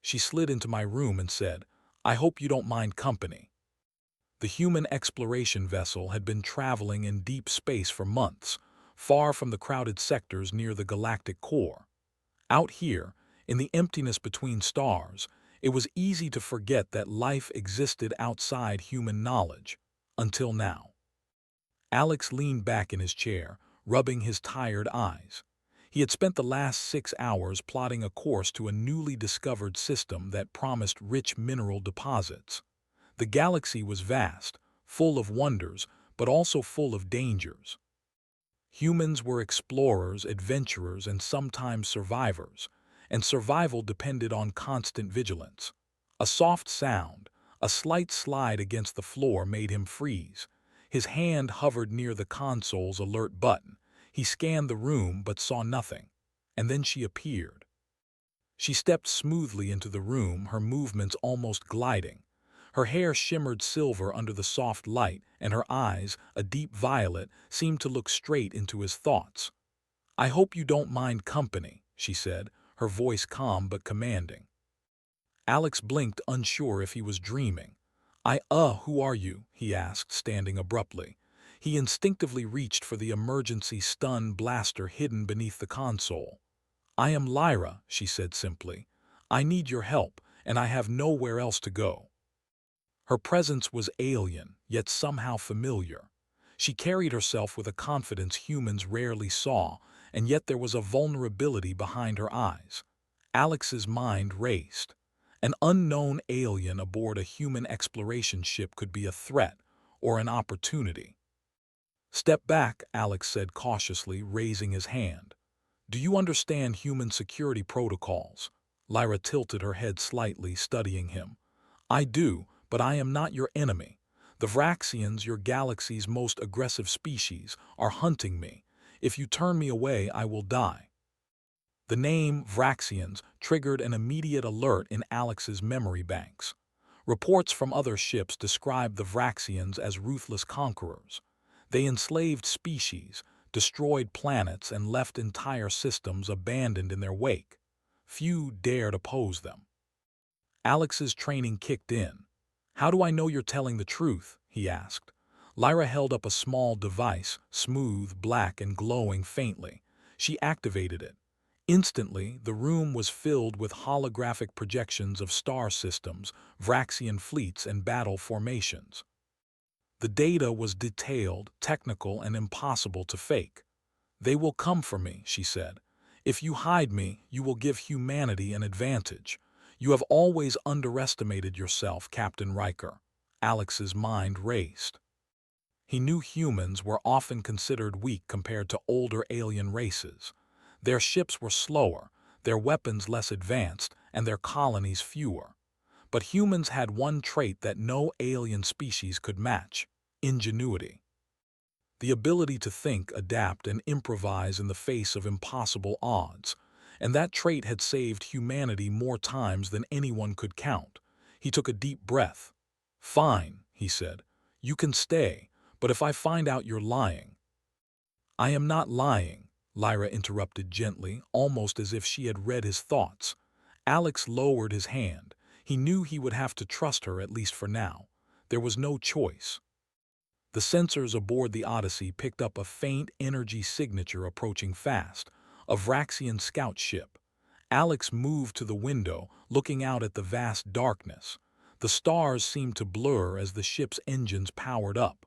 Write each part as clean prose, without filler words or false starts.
She slid into my room and said, "I hope you don't mind company." The human exploration vessel had been traveling in deep space for months, far from the crowded sectors near the galactic core. Out here, in the emptiness between stars, it was easy to forget that life existed outside human knowledge, until now. Alex leaned back in his chair, rubbing his tired eyes. He had spent the last 6 hours plotting a course to a newly discovered system that promised rich mineral deposits. The galaxy was vast, full of wonders, but also full of dangers. Humans were explorers, adventurers, and sometimes survivors, and survival depended on constant vigilance. A soft sound, a slight slide against the floor made him freeze. His hand hovered near the console's alert button. He scanned the room but saw nothing. And then she appeared. She stepped smoothly into the room, her movements almost gliding. Her hair shimmered silver under the soft light, and her eyes, a deep violet, seemed to look straight into his thoughts. "I hope you don't mind company," she said, her voice calm but commanding. Alex blinked, unsure if he was dreaming. Who are you?" he asked, standing abruptly. He instinctively reached for the emergency stun blaster hidden beneath the console. "I am Lyra," she said simply. "I need your help, and I have nowhere else to go." Her presence was alien, yet somehow familiar. She carried herself with a confidence humans rarely saw, and yet there was a vulnerability behind her eyes. Alex's mind raced. An unknown alien aboard a human exploration ship could be a threat or an opportunity. "Step back," Alex said cautiously, raising his hand. "Do you understand human security protocols?" Lyra tilted her head slightly, studying him. "I do, but I am not your enemy. The Vraxians, your galaxy's most aggressive species, are hunting me. If you turn me away, I will die." The name Vraxians triggered an immediate alert in Alex's memory banks. Reports from other ships described the Vraxians as ruthless conquerors. They enslaved species, destroyed planets, and left entire systems abandoned in their wake. Few dared oppose them. Alex's training kicked in. "How do I know you're telling the truth?" he asked. Lyra held up a small device, smooth, black, and glowing faintly. She activated it. Instantly, the room was filled with holographic projections of star systems, Vraxian fleets, and battle formations. The data was detailed, technical, and impossible to fake. "They will come for me," she said. "If you hide me, you will give humanity an advantage. You have always underestimated yourself, Captain Riker." Alex's mind raced. He knew humans were often considered weak compared to older alien races. Their ships were slower, their weapons less advanced, and their colonies fewer. But humans had one trait that no alien species could match: ingenuity. The ability to think, adapt, and improvise in the face of impossible odds. And that trait had saved humanity more times than anyone could count. He took a deep breath. "Fine," he said. "You can stay, but if I find out you're lying—" "I am not lying," Lyra interrupted gently, almost as if she had read his thoughts. Alex lowered his hand. He knew he would have to trust her, at least for now. There was no choice. The sensors aboard the Odyssey picked up a faint energy signature approaching fast, a Vraxian scout ship. Alex moved to the window, looking out at the vast darkness. The stars seemed to blur as the ship's engines powered up.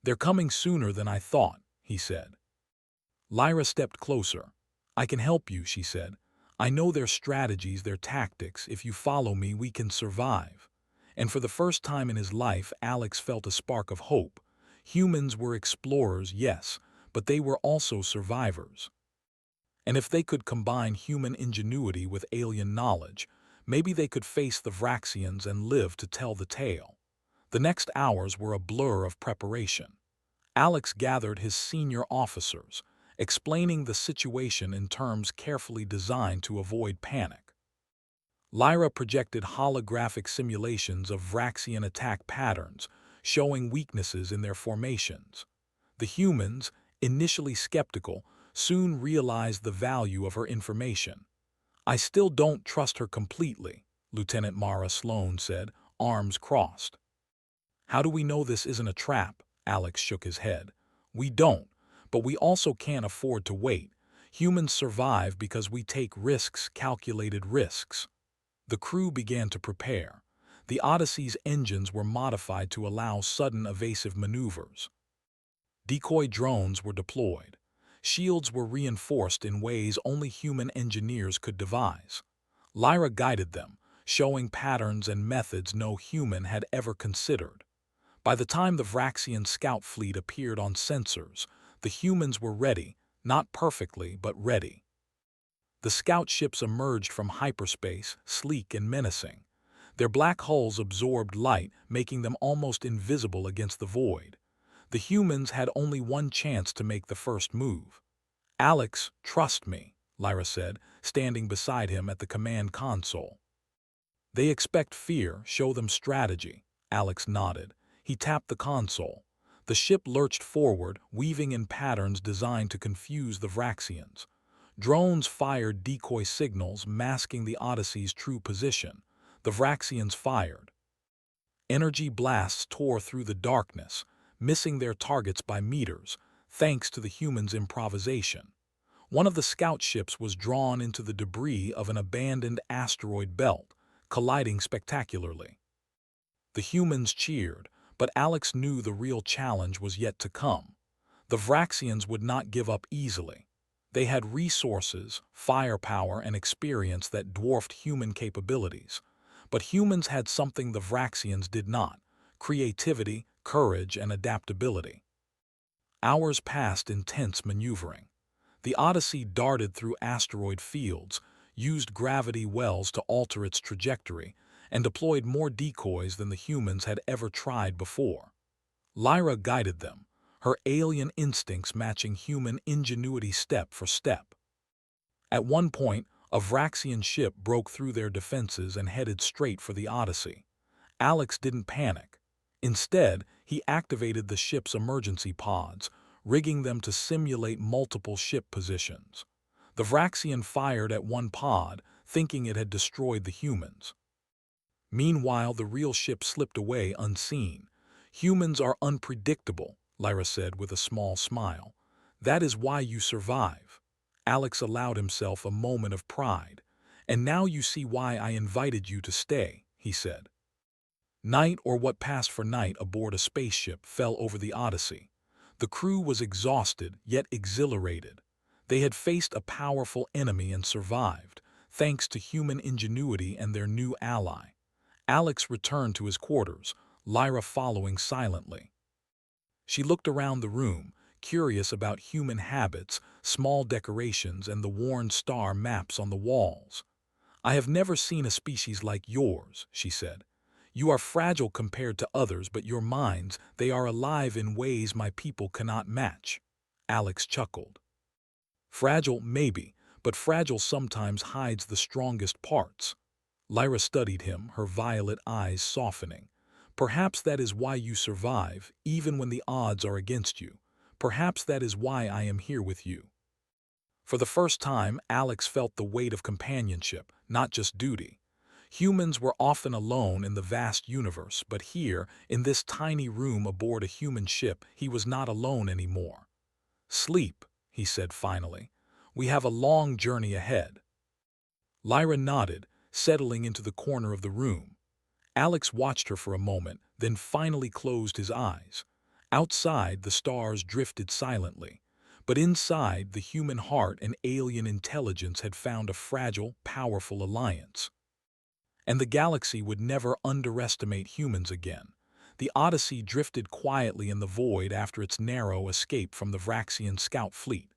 "They're coming sooner than I thought," he said. Lyra stepped closer. "I can help you," she said. "I know their strategies, their tactics. If you follow me, we can survive." And for the first time in his life, Alex felt a spark of hope. Humans were explorers, yes, but they were also survivors. And if they could combine human ingenuity with alien knowledge, maybe they could face the Vraxians and live to tell the tale. The next hours were a blur of preparation. Alex gathered his senior officers, explaining the situation in terms carefully designed to avoid panic. Lyra projected holographic simulations of Vraxian attack patterns, showing weaknesses in their formations. The humans, initially skeptical, soon realized the value of her information. "I still don't trust her completely," Lieutenant Mara Sloan said, arms crossed. How do we know this isn't a trap? Alex shook his head. We don't, but we also can't afford to wait. Humans survive because we take risks, calculated risks. The crew began to prepare. The Odyssey's engines were modified to allow sudden evasive maneuvers. Decoy drones were deployed. Shields were reinforced in ways only human engineers could devise. Lyra guided them, showing patterns and methods no human had ever considered. By the time the Vraxian scout fleet appeared on sensors, the humans were ready, not perfectly, but ready. The scout ships emerged from hyperspace, sleek and menacing. Their black hulls absorbed light, making them almost invisible against the void. The humans had only one chance to make the first move. Alex, trust me, Lyra said, standing beside him at the command console. They expect fear, show them strategy. Alex nodded. He tapped the console. The ship lurched forward, weaving in patterns designed to confuse the Vraxians. Drones fired decoy signals, masking the Odyssey's true position. The Vraxians fired. Energy blasts tore through the darkness, missing their targets by meters, thanks to the humans' improvisation. One of the scout ships was drawn into the debris of an abandoned asteroid belt, colliding spectacularly. The humans cheered, but Alex knew the real challenge was yet to come. The Vraxians would not give up easily. They had resources, firepower, and experience that dwarfed human capabilities. But humans had something the Vraxians did not: creativity, courage, and adaptability. Hours passed in tense maneuvering. The Odyssey darted through asteroid fields, used gravity wells to alter its trajectory, and deployed more decoys than the humans had ever tried before. Lyra guided them, her alien instincts matching human ingenuity step for step. At one point, a Vraxian ship broke through their defenses and headed straight for the Odyssey. Alex didn't panic. Instead, he activated the ship's emergency pods, rigging them to simulate multiple ship positions. The Vraxian fired at one pod, thinking it had destroyed the humans. Meanwhile, the real ship slipped away unseen. Humans are unpredictable, Lyra said with a small smile. That is why you survive. Alex allowed himself a moment of pride. And now you see why I invited you to stay, he said. Night, or what passed for night aboard a spaceship, fell over the Odyssey. The crew was exhausted, yet exhilarated. They had faced a powerful enemy and survived, thanks to human ingenuity and their new ally. Alex returned to his quarters, Lyra following silently. She looked around the room, curious about human habits, small decorations, and the worn star maps on the walls. I have never seen a species like yours, she said. You are fragile compared to others, but your minds, they are alive in ways my people cannot match. Alex chuckled. Fragile, maybe, but fragile sometimes hides the strongest parts. Lyra studied him, her violet eyes softening. Perhaps that is why you survive, even when the odds are against you. Perhaps that is why I am here with you. For the first time, Alex felt the weight of companionship, not just duty. Humans were often alone in the vast universe, but here, in this tiny room aboard a human ship, he was not alone anymore. Sleep, he said finally. We have a long journey ahead. Lyra nodded, settling into the corner of the room. Alex watched her for a moment, then finally closed his eyes. Outside, the stars drifted silently. But inside, the human heart and alien intelligence had found a fragile, powerful alliance. And the galaxy would never underestimate humans again. The Odyssey drifted quietly in the void after its narrow escape from the Vraxian scout fleet.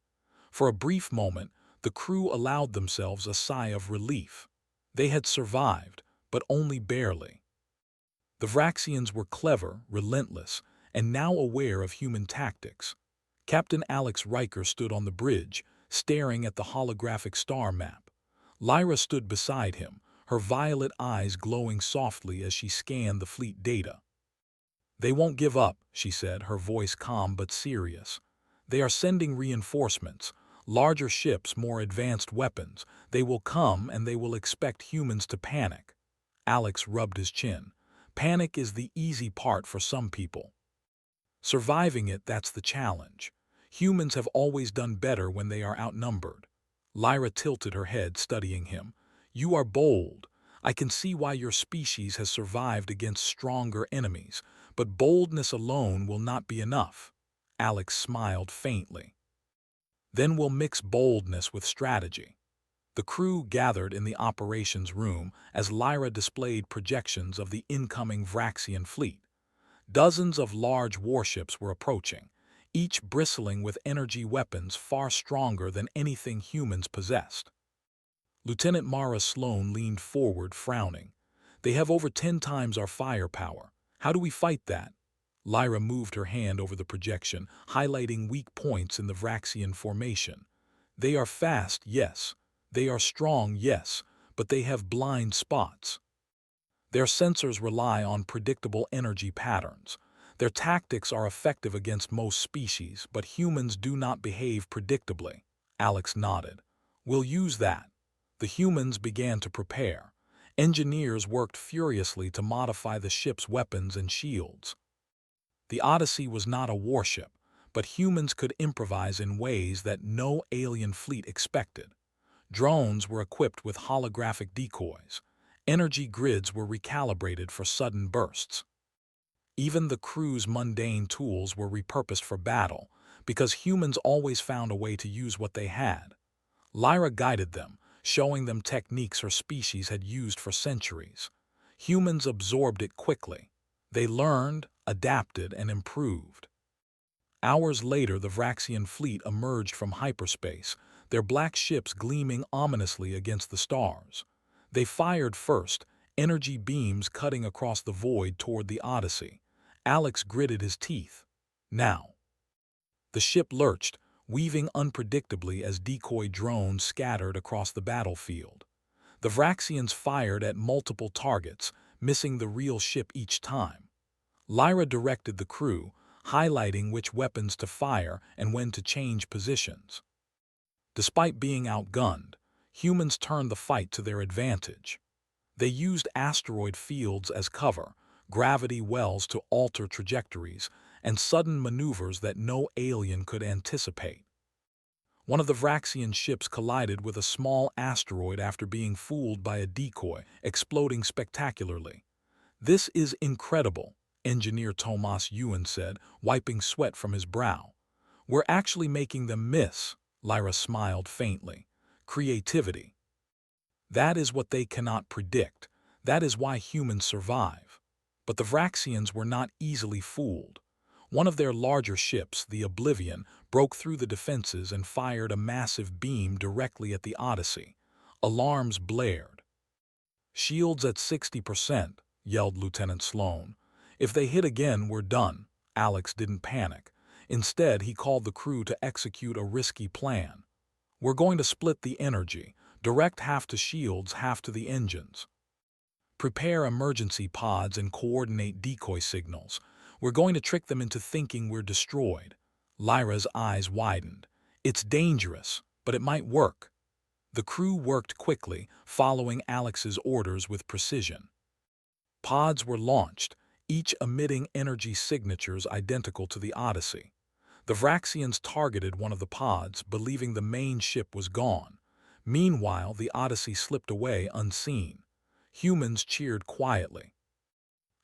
For a brief moment, the crew allowed themselves a sigh of relief. They had survived, but only barely. The Vraxians were clever, relentless, and now aware of human tactics. Captain Alex Riker stood on the bridge, staring at the holographic star map. Lyra stood beside him, her violet eyes glowing softly as she scanned the fleet data. They won't give up, she said, her voice calm but serious. They are sending reinforcements, larger ships, more advanced weapons. They will come and they will expect humans to panic. Alex rubbed his chin. Panic is the easy part for some people. Surviving it, that's the challenge. Humans have always done better when they are outnumbered. Lyra tilted her head, studying him. You are bold. I can see why your species has survived against stronger enemies, but boldness alone will not be enough. Alex smiled faintly. Then we'll mix boldness with strategy. The crew gathered in the operations room as Lyra displayed projections of the incoming Vraxian fleet. Dozens of large warships were approaching, each bristling with energy weapons far stronger than anything humans possessed. Lieutenant Mara Sloan leaned forward, frowning. They have over 10 times our firepower. How do we fight that? Lyra moved her hand over the projection, highlighting weak points in the Vraxian formation. They are fast, yes. They are strong, yes, but they have blind spots. Their sensors rely on predictable energy patterns. Their tactics are effective against most species, but humans do not behave predictably. Alex nodded. We'll use that. The humans began to prepare. Engineers worked furiously to modify the ship's weapons and shields. The Odyssey was not a warship, but humans could improvise in ways that no alien fleet expected. Drones were equipped with holographic decoys. Energy grids were recalibrated for sudden bursts. Even the crew's mundane tools were repurposed for battle, because humans always found a way to use what they had. Lyra guided them, showing them techniques her species had used for centuries. Humans absorbed it quickly. They learned, adapted, and improved. Hours later, the Vraxian fleet emerged from hyperspace, their black ships gleaming ominously against the stars. They fired first, energy beams cutting across the void toward the Odyssey. Alex gritted his teeth. Now. The ship lurched, weaving unpredictably as decoy drones scattered across the battlefield. The Vraxians fired at multiple targets, missing the real ship each time. Lyra directed the crew, highlighting which weapons to fire and when to change positions. Despite being outgunned, humans turned the fight to their advantage. They used asteroid fields as cover, gravity wells to alter trajectories, and sudden maneuvers that no alien could anticipate. One of the Vraxian ships collided with a small asteroid after being fooled by a decoy, exploding spectacularly. This is incredible, Engineer Tomas Ewan said, wiping sweat from his brow. We're actually making them miss, Lyra smiled faintly. Creativity. That is what they cannot predict. That is why humans survive. But the Vraxians were not easily fooled. One of their larger ships, the Oblivion, broke through the defenses and fired a massive beam directly at the Odyssey. Alarms blared. Shields at 60%, yelled Lieutenant Sloan. If they hit again, we're done. Alex didn't panic. Instead, he called the crew to execute a risky plan. We're going to split the energy, direct half to shields, half to the engines. Prepare emergency pods and coordinate decoy signals. We're going to trick them into thinking we're destroyed. Lyra's eyes widened. It's dangerous, but it might work. The crew worked quickly, following Alex's orders with precision. Pods were launched, each emitting energy signatures identical to the Odyssey. The Vraxians targeted one of the pods, believing the main ship was gone. Meanwhile, the Odyssey slipped away unseen. Humans cheered quietly.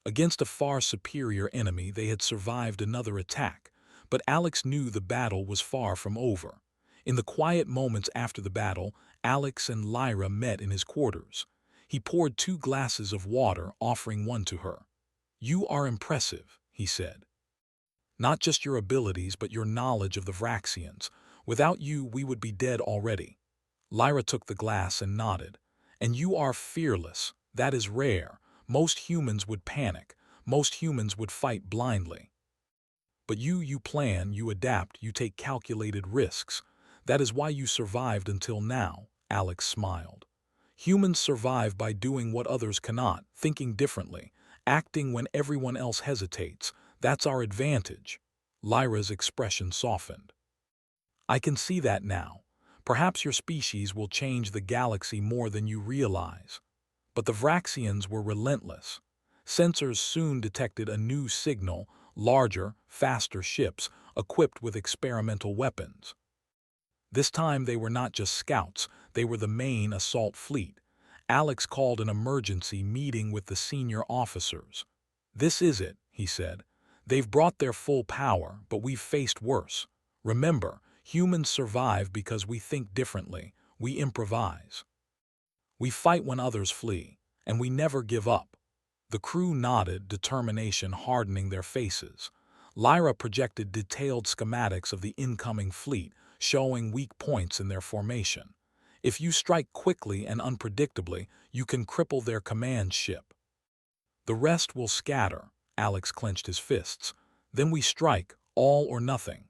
Against a far superior enemy, they had survived another attack, but Alex knew the battle was far from over. In the quiet moments after the battle, Alex and Lyra met in his quarters. He poured 2 glasses of water, offering one to her. You are impressive, he said. Not just your abilities, but your knowledge of the Vraxians. Without you, we would be dead already. Lyra took the glass and nodded. And you are fearless. That is rare. Most humans would panic. Most humans would fight blindly. But you plan, you adapt, you take calculated risks. That is why you survived until now, Alex smiled. Humans survive by doing what others cannot, thinking differently, acting when everyone else hesitates. That's our advantage. Lyra's expression softened. I can see that now. Perhaps your species will change the galaxy more than you realize. But the Vraxians were relentless. Sensors soon detected a new signal: larger, faster ships equipped with experimental weapons. This time they were not just scouts, they were the main assault fleet. Alex called an emergency meeting with the senior officers. "This is it," he said. "They've brought their full power, but we've faced worse. Remember, humans survive because we think differently. We improvise. We fight when others flee, and we never give up." The crew nodded, determination hardening their faces. Lyra projected detailed schematics of the incoming fleet, showing weak points in their formation. "If you strike quickly and unpredictably, you can cripple their command ship. The rest will scatter." Alex clenched his fists. "Then we strike, all or nothing."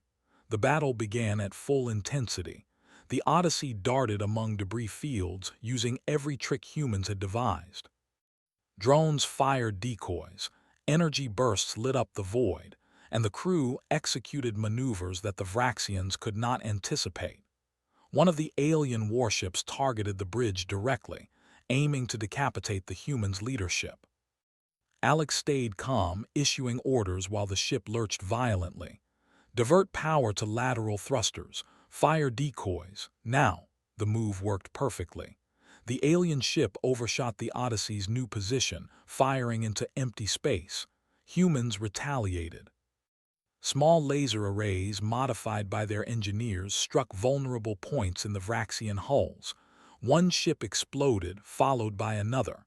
The battle began at full intensity. The Odyssey darted among debris fields, using every trick humans had devised. Drones fired decoys, energy bursts lit up the void, and the crew executed maneuvers that the Vraxians could not anticipate. One of the alien warships targeted the bridge directly, aiming to decapitate the humans' leadership. Alex stayed calm, issuing orders while the ship lurched violently. "Divert power to lateral thrusters. Fire decoys. Now." The move worked perfectly. The alien ship overshot the Odyssey's new position, firing into empty space. Humans retaliated. Small laser arrays, modified by their engineers, struck vulnerable points in the Vraxian hulls. One ship exploded, followed by another.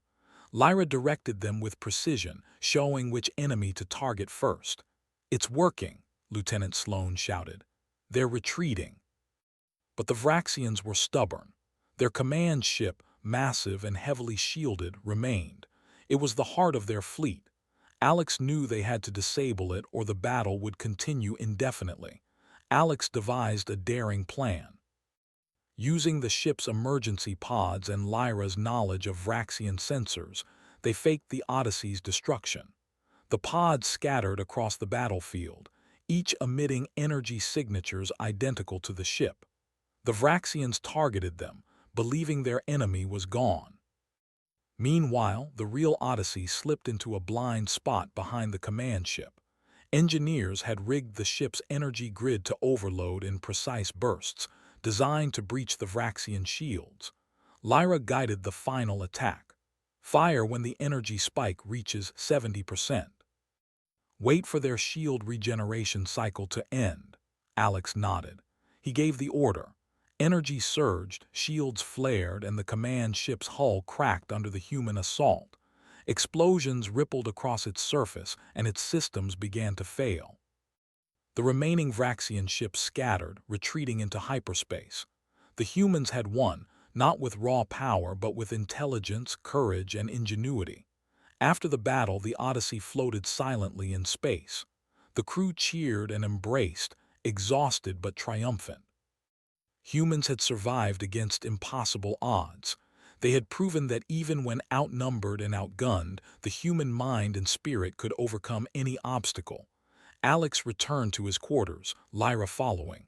Lyra directed them with precision, showing which enemy to target first. "It's working," Lieutenant Sloan shouted. "They're retreating." But the Vraxians were stubborn. Their command ship, massive and heavily shielded, remained. It was the heart of their fleet. Alex knew they had to disable it or the battle would continue indefinitely. Alex devised a daring plan. Using the ship's emergency pods and Lyra's knowledge of Vraxian sensors, they faked the Odyssey's destruction. The pods scattered across the battlefield, each emitting energy signatures identical to the ship. The Vraxians targeted them, believing their enemy was gone. Meanwhile, the real Odyssey slipped into a blind spot behind the command ship. Engineers had rigged the ship's energy grid to overload in precise bursts, designed to breach the Vraxian shields. Lyra guided the final attack. "Fire when the energy spike reaches 70%. Wait for their shield regeneration cycle to end." Alex nodded. He gave the order. Energy surged, shields flared, and the command ship's hull cracked under the human assault. Explosions rippled across its surface, and its systems began to fail. The remaining Vraxian ships scattered, retreating into hyperspace. The humans had won, not with raw power but with intelligence, courage, and ingenuity. After the battle, the Odyssey floated silently in space. The crew cheered and embraced, exhausted but triumphant. Humans had survived against impossible odds. They had proven that even when outnumbered and outgunned, the human mind and spirit could overcome any obstacle. Alex returned to his quarters, Lyra following.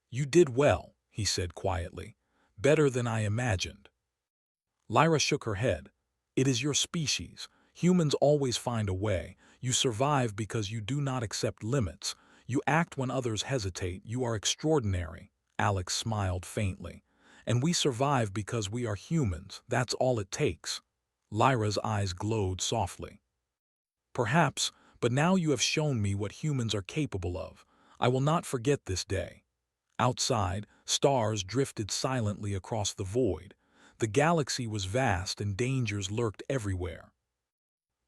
"You did well," he said quietly. "Better than I imagined." Lyra shook her head. "It is your species. Humans always find a way. You survive because you do not accept limits. You act when others hesitate. You are extraordinary." Alex smiled faintly. "And we survive because we are humans. That's all it takes." Lyra's eyes glowed softly. "Perhaps, but now you have shown me what humans are capable of. I will not forget this day." Outside, stars drifted silently across the void. The galaxy was vast and dangers lurked everywhere.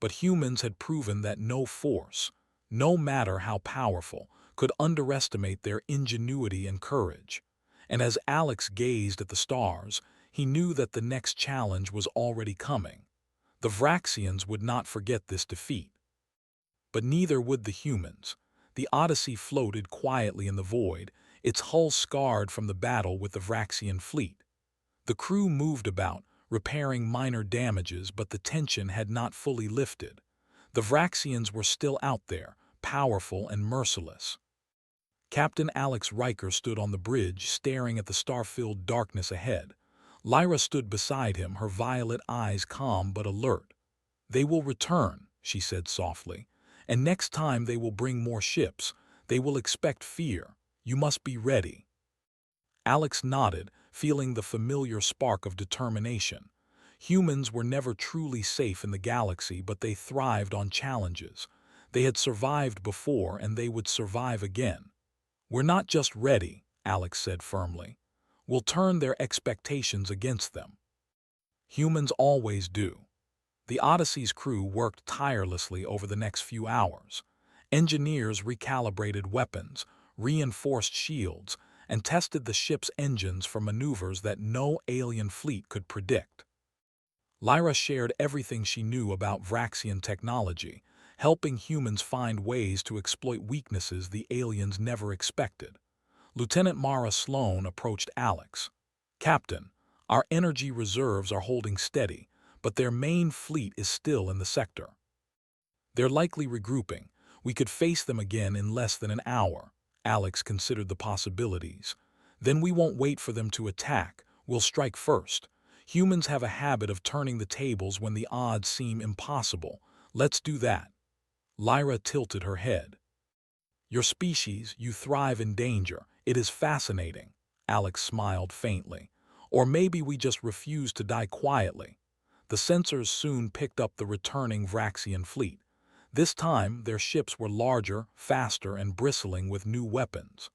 But humans had proven that no force, no matter how powerful, could underestimate their ingenuity and courage. And as Alex gazed at the stars, he knew that the next challenge was already coming. The Vraxians would not forget this defeat. But neither would the humans. The Odyssey floated quietly in the void, its hull scarred from the battle with the Vraxian fleet. The crew moved about, repairing minor damages, but the tension had not fully lifted. The Vraxians were still out there, powerful and merciless. Captain Alex Riker stood on the bridge, staring at the star-filled darkness ahead. Lyra stood beside him, her violet eyes calm but alert. "They will return," she said softly, "and next time they will bring more ships. They will expect fear. You must be ready." Alex nodded, feeling the familiar spark of determination. Humans were never truly safe in the galaxy, but they thrived on challenges. They had survived before, and they would survive again. "We're not just ready," Alex said firmly. "We'll turn their expectations against them." Humans always do. The Odyssey's crew worked tirelessly over the next few hours. Engineers recalibrated weapons, reinforced shields, and tested the ship's engines for maneuvers that no alien fleet could predict. Lyra shared everything she knew about Vraxian technology, helping humans find ways to exploit weaknesses the aliens never expected. Lieutenant Mara Sloan approached Alex. "Captain, our energy reserves are holding steady, but their main fleet is still in the sector. They're likely regrouping. We could face them again in less than an hour." Alex considered the possibilities. "Then we won't wait for them to attack. We'll strike first. Humans have a habit of turning the tables when the odds seem impossible. Let's do that." Lyra tilted her head. "Your species, you thrive in danger. It is fascinating." Alex smiled faintly. "Or maybe we just refuse to die quietly." The sensors soon picked up the returning Vraxian fleet. This time, their ships were larger, faster, and bristling with new weapons.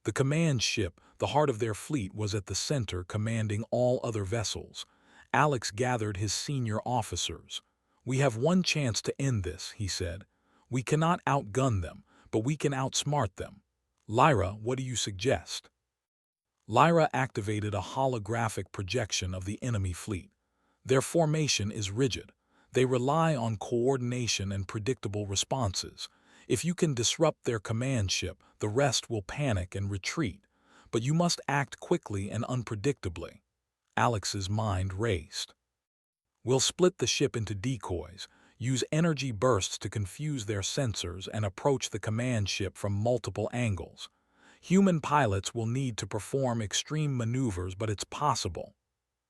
The command ship, the heart of their fleet, was at the center, commanding all other vessels. Alex gathered his senior officers. "We have one chance to end this," he said. "We cannot outgun them, but we can outsmart them. Lyra, what do you suggest?" Lyra activated a holographic projection of the enemy fleet. "Their formation is rigid. They rely on coordination and predictable responses. If you can disrupt their command ship, the rest will panic and retreat. But you must act quickly and unpredictably." Alex's mind raced. "We'll split the ship into decoys, use energy bursts to confuse their sensors, and approach the command ship from multiple angles. Human pilots will need to perform extreme maneuvers, but it's possible."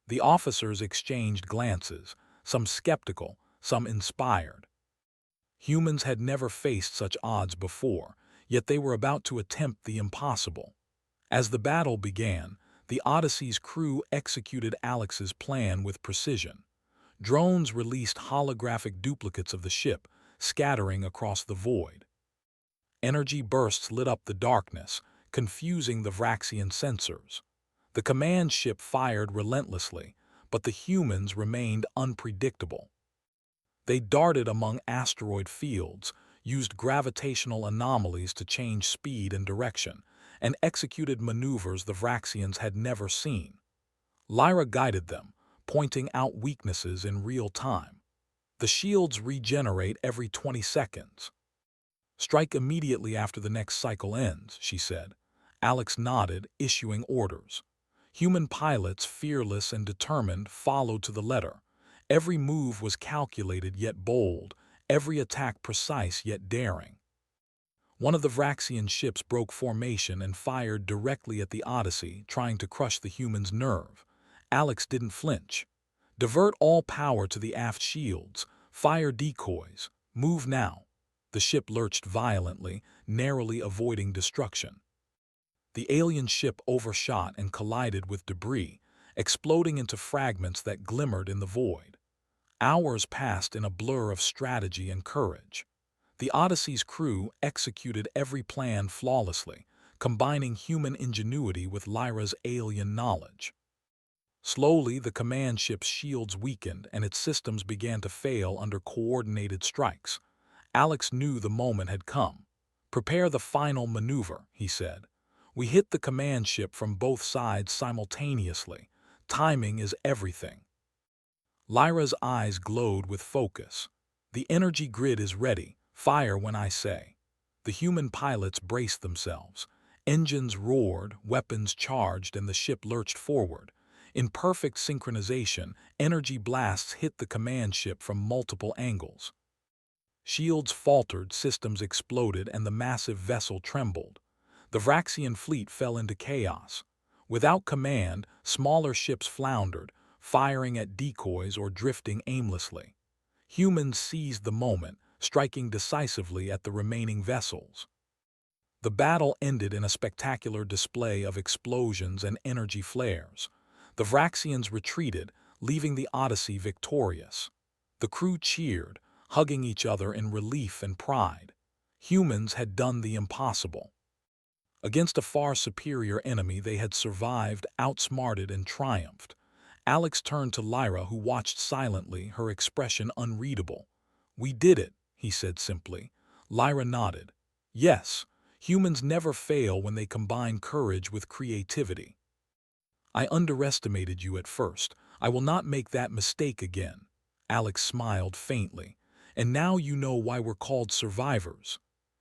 The officers exchanged glances, some skeptical, some inspired. Humans had never faced such odds before, yet they were about to attempt the impossible. As the battle began, the Odyssey's crew executed Alex's plan with precision. Drones released holographic duplicates of the ship, scattering across the void. Energy bursts lit up the darkness, confusing the Vraxian sensors. The command ship fired relentlessly, but the humans remained unpredictable. They darted among asteroid fields, used gravitational anomalies to change speed and direction, and executed maneuvers the Vraxians had never seen. Lyra guided them, pointing out weaknesses in real time. "The shields regenerate every 20 seconds. Strike immediately after the next cycle ends," she said. Alex nodded, issuing orders. Human pilots, fearless and determined, followed to the letter. Every move was calculated yet bold, every attack precise yet daring. One of the Vraxian ships broke formation and fired directly at the Odyssey, trying to crush the humans' nerve. Alex didn't flinch. "Divert all power to the aft shields. Fire decoys. Move now." The ship lurched violently, narrowly avoiding destruction. The alien ship overshot and collided with debris, exploding into fragments that glimmered in the void. Hours passed in a blur of strategy and courage. The Odyssey's crew executed every plan flawlessly, combining human ingenuity with Lyra's alien knowledge. Slowly, the command ship's shields weakened and its systems began to fail under coordinated strikes. Alex knew the moment had come. "Prepare the final maneuver," he said. "We hit the command ship from both sides simultaneously. Timing is everything." Lyra's eyes glowed with focus. "The energy grid is ready. Fire when I say." The human pilots braced themselves. Engines roared, weapons charged, and the ship lurched forward. In perfect synchronization, energy blasts hit the command ship from multiple angles. Shields faltered, systems exploded, and the massive vessel trembled. The Vraxian fleet fell into chaos. Without command, smaller ships floundered, firing at decoys or drifting aimlessly. Humans seized the moment, striking decisively at the remaining vessels. The battle ended in a spectacular display of explosions and energy flares. The Vraxians retreated, leaving the Odyssey victorious. The crew cheered, hugging each other in relief and pride. Humans had done the impossible. Against a far superior enemy, they had survived, outsmarted, and triumphed. Alex turned to Lyra, who watched silently, her expression unreadable. "We did it," he said simply. Lyra nodded. "Yes, humans never fail when they combine courage with creativity. I underestimated you at first. I will not make that mistake again." Alex smiled faintly. "And now you know why we're called survivors."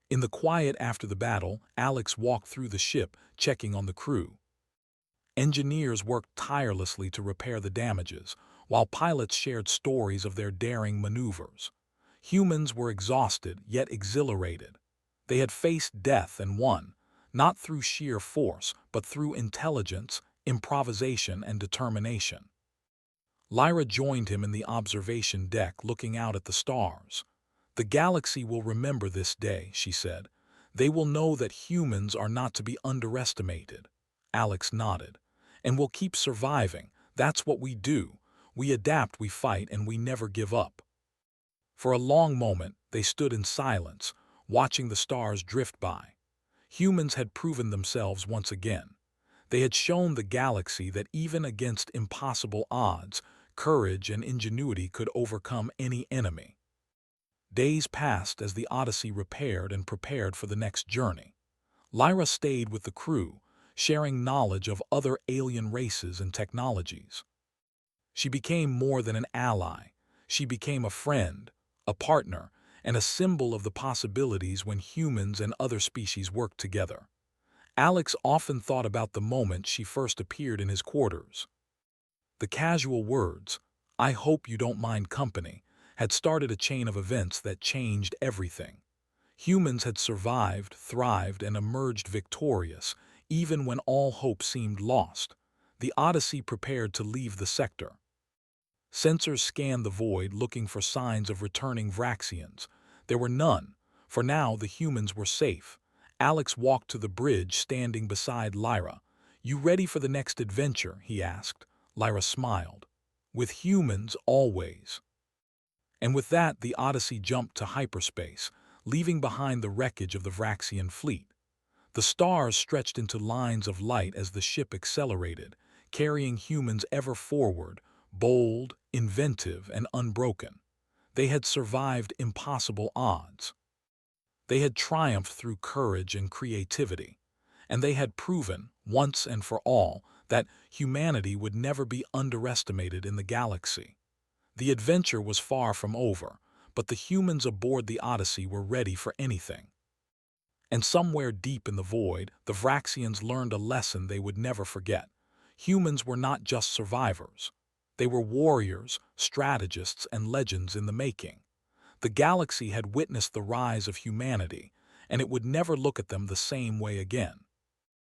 In the quiet after the battle, Alex walked through the ship, checking on the crew. Engineers worked tirelessly to repair the damages, while pilots shared stories of their daring maneuvers. Humans were exhausted, yet exhilarated. They had faced death and won, not through sheer force, but through intelligence, improvisation, and determination. Lyra joined him in the observation deck, looking out at the stars. "The galaxy will remember this day," she said. "They will know that humans are not to be underestimated." Alex nodded. "And we'll keep surviving. That's what we do. We adapt, we fight, and we never give up." For a long moment, they stood in silence, watching the stars drift by. Humans had proven themselves once again. They had shown the galaxy that even against impossible odds, courage and ingenuity could overcome any enemy. Days passed as the Odyssey repaired and prepared for the next journey. Lyra stayed with the crew, sharing knowledge of other alien races and technologies. She became more than an ally. She became a friend, a partner, and a symbol of the possibilities when humans and other species work together. Alex often thought about the moment she first appeared in his quarters. The casual words, "I hope you don't mind company," had started a chain of events that changed everything. Humans had survived, thrived, and emerged victorious, even when all hope seemed lost. The Odyssey prepared to leave the sector. Sensors scanned the void, looking for signs of returning Vraxians. There were none. For now, the humans were safe. Alex walked to the bridge, standing beside Lyra. "You ready for the next adventure?" he asked. Lyra smiled. "With humans, always." And with that, the Odyssey jumped to hyperspace, leaving behind the wreckage of the Vraxian fleet. The stars stretched into lines of light as the ship accelerated, carrying humans ever forward, bold, inventive, and unbroken. They had survived impossible odds. They had triumphed through courage and creativity. And they had proven, once and for all, that humanity would never be underestimated in the galaxy. The adventure was far from over, but the humans aboard the Odyssey were ready for anything. And somewhere deep in the void, the Vraxians learned a lesson they would never forget. Humans were not just survivors. They were warriors, strategists, and legends in the making. The galaxy had witnessed the rise of humanity, and it would never look at them the same way again.